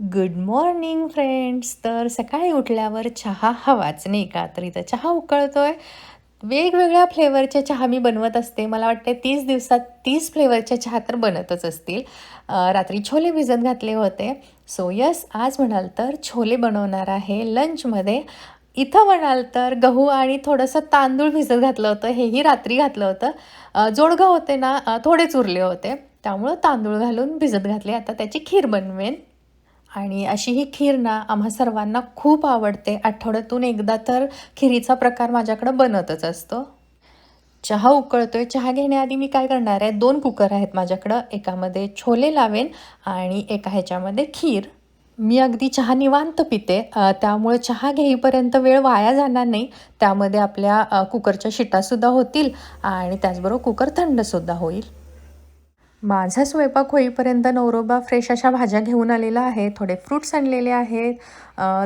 Good morning friends. तर सकाळी उठल्यावर चहा हवाच नाही का? तर इथं चहा उकळतोय. वेगवेगळ्या फ्लेवरच्या चहा मी बनवत असते. मला वाटते 30 दिवसात 30 फ्लेवरच्या चहा तर बनतच असतील. रात्री छोले भिजत घातले होते. सो यस, आज म्हणाल तर छोले बनवणार आहे लंचमध्ये. इथं म्हणाल तर गहू आणि थोडंसं तांदूळ भिजत घातलं होतं. हेही रात्री घातलं होतं. जोडगं होते ना, थोडेच उरले होते. त्यामुळं तांदूळ घालून भिजत घातले. आता त्याची खीर बनवेन. आणि अशी ही खीर ना आम्हा सर्वांना खूप आवडते. आठवड्यातून एकदा तर खिरीचा प्रकार माझ्याकडं बनतच असतो. चहा उकळतोय. चहा घेण्याआधी मी काय करणार आहे, 2 कुकर आहेत माझ्याकडं. एकामध्ये छोले लावेन आणि एका ह्याच्यामध्ये खीर. मी अगदी चहा निवांत पिते. त्यामुळे चहा घेईपर्यंत वेळ वाया जाणार नाही. त्यामध्ये आपल्या कुकरच्या शिटासुद्धा होतील आणि त्याचबरोबर कुकर थंडसुद्धा होईल. माझा स्वयंपाक होईपर्यंत नवरोबा फ्रेश अशा भाज्या घेऊन आलेला आहे. थोडे फ्रुट्स आणलेले आहेत.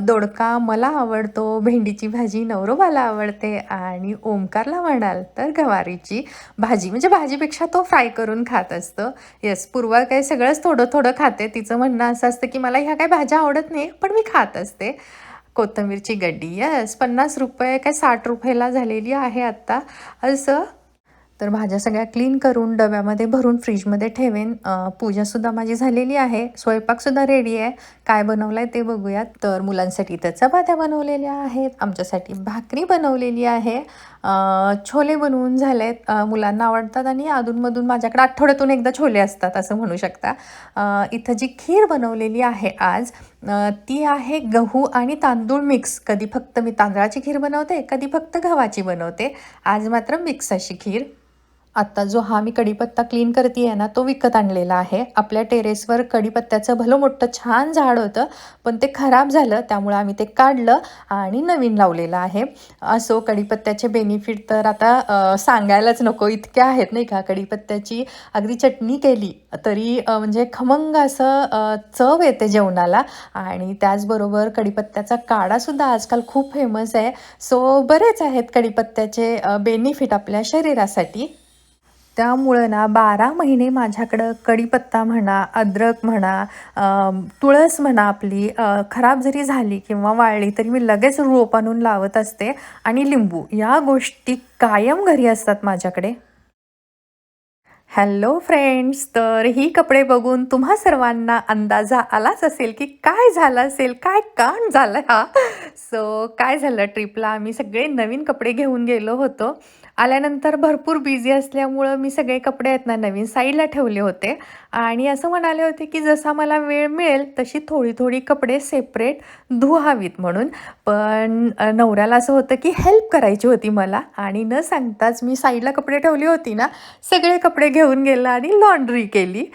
दोडका मला आवडतो, भेंडीची भाजी नवरोबाला आवडते आणि ओमकारला म्हणाल तर गवारीची भाजी. म्हणजे भाजीपेक्षा तो फ्राय करून खात असतो. येस, पूर्वा काय सगळंच थोडं-थोडं खाते. तिचं म्हणणं असं असतं, की मला ह्या काही भाज्या आवडत नाही, पण मी खात असते. कोथिंबीरची गड्डी येस, ₹50 काय ₹60 झालेली आहे आत्ता. असं तर भाज्या सगळ्या क्लीन करून डब्यामध्ये भरून फ्रीजमध्ये ठेवेन. पूजासुद्धा माझी झालेली आहे. स्वयंपाकसुद्धा रेडी आहे. काय बनवलं आहे ते बघूयात. तर मुलांसाठी तर चपात्या बनवलेल्या आहेत. आमच्यासाठी भाकरी बनवलेली आहे. छोले बनवून झालेत. मुलांना आवडतात आणि अधूनमधून माझ्याकडे आठवड्यातून एकदा छोले असतात असं म्हणू शकता. इथं जी खीर बनवलेली आहे आज, ती आहे गहू आणि तांदूळ मिक्स. कधी फक्त मी तांदळाची खीर बनवते, कधी फक्त गव्हाची बनवते. आज मात्र मिक्स अशी खीर. आत्ता जो हा मी कढीपत्ता क्लीन करते आहे ना, तो विकत आणलेला आहे. आपल्या टेरेसवर कढीपत्त्याचं भलं मोठं छान झाड होतं, पण ते खराब झालं. त्यामुळे आम्ही ते काढलं आणि नवीन लावलेलं आहे. असो, कढीपत्त्याचे बेनिफिट तर आता सांगायलाच नको, इतके आहेत नाही का. कढीपत्त्याची अगदी चटणी केली तरी म्हणजे खमंग असं चव येते जेवणाला. आणि त्याचबरोबर कढीपत्त्याचा काढासुद्धा आजकाल खूप फेमस आहे. सो बरेच आहेत कढीपत्त्याचे बेनिफिट आपल्या शरीरासाठी. त्यामुळं ना 12 महिने माझ्याकडं कढीपत्ता म्हणा, अद्रक म्हणा, तुळस म्हणा आपली, खराब जरी झाली किंवा वाळली तरी मी लगेच रोप आणून लावत असते. आणि लिंबू या गोष्टी कायम घरी असतात माझ्याकडे. हॅलो फ्रेंड्स, तर ही कपडे बघून तुम्हा सर्वांना अंदाजा आलाच असेल की काय झालं असेल, काय कांड झालं हा. सो काय झालं, ट्रिपला आम्ही सगळे नवीन कपडे घेऊन गेलो होतो. आल्यानंतर भरपूर बिझी असल्यामुळं मी सगळे कपडे आहेत ना नवीन साईडला ठेवले होते आणि असं म्हणाले होते की जसा मला वेळ मिळेल तशी थोडी थोडी कपडे सेपरेट धुवावीत म्हणून. पण नवऱ्याला असं होतं की हेल्प करायची होती मला आणि न सांगताच मी साईडला कपडे ठेवली होती ना, सगळे कपडे घेऊन गेला आणि लॉन्ड्री केली.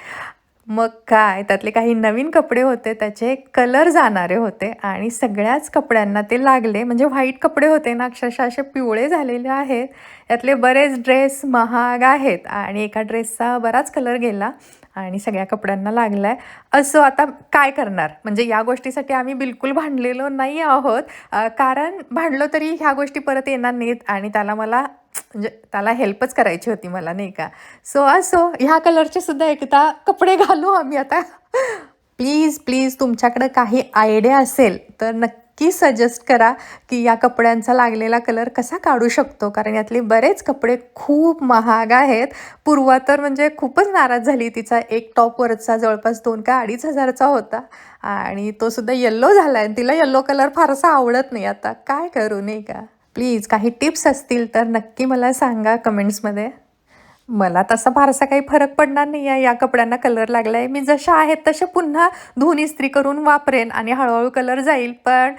मग काय, त्यातले काही नवीन कपडे होते, त्याचे कलर जाणारे होते आणि सगळ्याच कपड्यांना ते लागले. म्हणजे व्हाईट कपडे होते ना, अक्षरशः असे पिवळे झालेले आहेत. यातले बरेच ड्रेस महाग आहेत आणि एका ड्रेसचा बराच कलर गेला आणि सगळ्या कपड्यांना लागला आहे. असं आता काय करणार? म्हणजे या गोष्टीसाठी आम्ही बिलकुल भांडलेलो नाही आहोत. कारण भांडलो तरी ह्या गोष्टी परत येणार नाहीत आणि म्हणजे त्याला हेल्पच करायची होती मला नाही का. सो असो, ह्या कलरचे सुद्धा एकदा कपडे घालू आम्ही आता. प्लीज, प्लीज तुमच्याकडं काही आयडिया असेल तर नक्की सजेस्ट करा, की या कपड्यांचा लागलेला कलर कसा काढू शकतो? कारण यातले बरेच कपडे खूप महाग आहेत. पूर्वा तर म्हणजे खूपच नाराज झाली. तिचा एक टॉपवरचा जवळपास 2 का 2,500चा होता आणि तो सुद्धा येल्लो झाला आहे. तिला येल्लो कलर फारसा आवडत नाही. आता काय करू नाही का? प्लीज काही टिप्स असतील तर नक्की मला सांगा कमेंट्समध्ये. मला तसा फारसा काही फरक पडणार नाही आहे. या कपड्यांना कलर लागला आहे. मी जशा आहेत तशा पुन्हा धुवून इस्त्री करून वापरेन आणि हळूहळू कलर जाईल. पण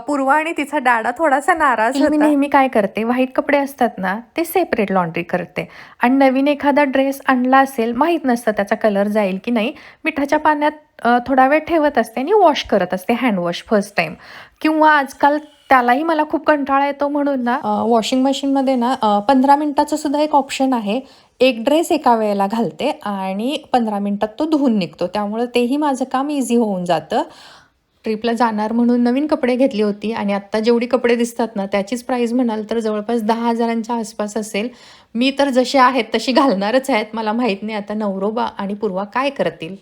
पूर्वा आणि तिचा डाडा थोडासा नाराज होता. मी नेहमी काय करते, व्हाईट कपडे असतात ना, ते सेपरेट लॉन्ड्री करते आणि नवीन एखादा ड्रेस आणला असेल, माहीत नसतं त्याचा कलर जाईल की नाही, मिठाच्या पाण्यात थोडा वेळ ठेवत असते आणि वॉश करत असते, हँड वॉश फर्स्ट टाईम. किंवा आजकाल त्यालाही मला खूप कंटाळा येतो म्हणून ना, वॉशिंग मशीनमध्ये ना 15 मिनिटाचं सुद्धा एक ऑप्शन आहे. एक ड्रेस एका वेळेला घालते आणि 15 मिनिटात तो धुवून निघतो. त्यामुळं तेही माझं काम इझी होऊन जातं. ट्रिपला जाणार म्हणून नवीन कपडे घेतली होती आणि आत्ता जेवढी कपडे दिसतात ना, त्याचीच प्राईस म्हणाल तर जवळपास 10,000च्या आसपास असेल. मी तर जशी आहेत तशी घालणारच आहेत. मला माहीत नाही आता नवरोबा आणि पूर्वा काय करतील.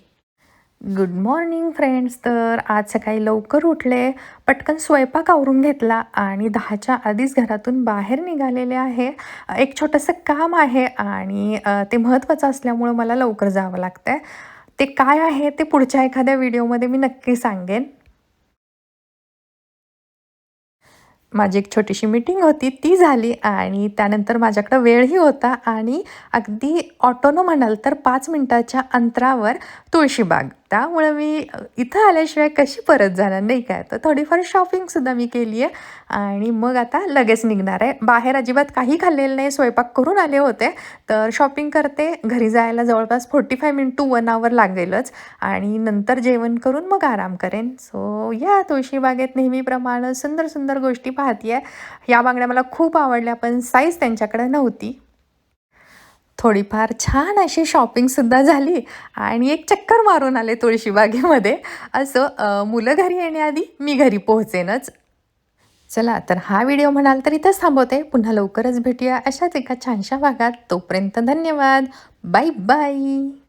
Good morning friends. तर आज सकाळी लवकर उठले, पटकन स्वयंपाक आवरून घेतला आणि 10च्या आधीच घरातून बाहेर निघालेले आहे. एक छोटंसं काम आहे आणि ते महत्त्वाचं असल्यामुळं मला लवकर जावं लागतं आहे. ते काय आहे ते पुढच्या एखाद्या व्हिडिओमध्ये मी नक्की सांगेन. माझी एक छोटीशी मीटिंग होती, ती झाली आणि त्यानंतर माझ्याकडं वेळही होता आणि अगदी ऑटोनं म्हणाल तर 5 मिनिटाच्या अंतरावर तुळशीबाग. त्यामुळं मी इथं आल्याशिवाय कशी परत जाणार नाही काय. तर थोडीफार शॉपिंगसुद्धा मी केली आहे आणि मग आता लगेच निघणार आहे. बाहेर अजिबात काही खाल्लेलं नाही, स्वयंपाक करून आले होते. तर शॉपिंग करते. घरी जायला जवळपास 45 मिनिट टू 1 आवर लागेलच आणि नंतर जेवण करून मग आराम करेन. सो या तुळशीबागेत नेहमीप्रमाणे सुंदर सुंदर गोष्टी पाहतीये. या बांगड्या मला खूप आवडल्या, पण साईज त्यांच्याकडे नव्हती. थोडीफार छान अशी शॉपिंगसुद्धा झाली आणि एक चक्कर मारून आले तुळशीबागेमध्ये. असं मुलं घरी येण्याआधी मी घरी पोहोचेनच. चला तर हा व्हिडिओ म्हणाल तर इथंच थांबवते. पुन्हा लवकरच भेटूया अशाच एका छानशा भागात. तोपर्यंत धन्यवाद. Bye bye.